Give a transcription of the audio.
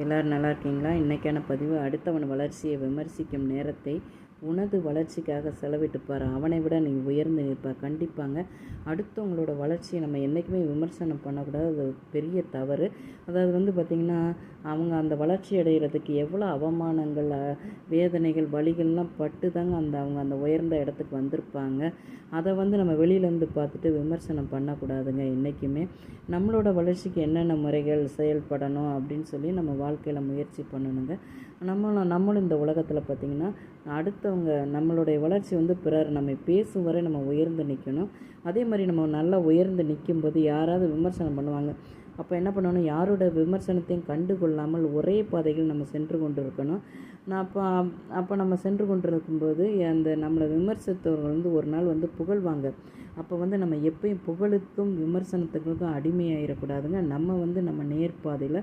எல்லோரும் நல்லா இருக்கீங்களா? இன்றைக்கான பதிவு, அடுத்தவன் வளர்ச்சியை விமர்சிக்கும் நேரத்தை உனது வளர்ச்சிக்காக செலவிட்டு பாரு, அவனை விட நீ உயர்ந்து நிற்பார். கண்டிப்பாங்க, அடுத்தவங்களோட வளர்ச்சியை நம்ம என்றைக்குமே விமர்சனம் பண்ணக்கூடாது. அது பெரிய தவறு. அதாவது பார்த்திங்கன்னா, அவங்க அந்த வளர்ச்சி அடைகிறதுக்கு எவ்வளோ அவமானங்கள், வேதனைகள், வலிகள்லாம் பட்டு தாங்க அவங்க அந்த உயர்ந்த இடத்துக்கு வந்திருப்பாங்க. அதை நம்ம வெளியிலேருந்து பார்த்துட்டு விமர்சனம் பண்ணக்கூடாதுங்க. என்றைக்குமே நம்மளோட வளர்ச்சிக்கு என்னென்ன முறைகள் செயல்படணும் அப்படின்னு சொல்லி நம்ம வாழ்க்கையில் முயற்சி பண்ணணுங்க. நம்மளும் இந்த உலகத்தில் பார்த்திங்கன்னா, அடுத்தவங்க நம்மளுடைய வளர்ச்சி பிறர் நம்ம பேசும் வரை நம்ம உயர்ந்து நிற்கணும். அதே மாதிரி நம்ம நல்லா உயர்ந்து நிற்கும்போது யாராவது விமர்சனம் பண்ணுவாங்க. அப்போ என்ன பண்ணணும், யாரோட விமர்சனத்தையும் கண்டு கொள்ளாமல் ஒரே பாதைகள் நம்ம சென்று கொண்டு இருக்கணும். அப்போ நம்ம சென்று கொண்டு இருக்கும்போது நம்மளை விமர்சித்தவர்கள் ஒரு நாள் புகழ்வாங்க. அப்போ நம்ம எப்பயும் புகழுக்கும் விமர்சனத்துக்கும் அடிமையாகிடக்கூடாதுங்க. நம்ம நம்ம நேர்பாதையில்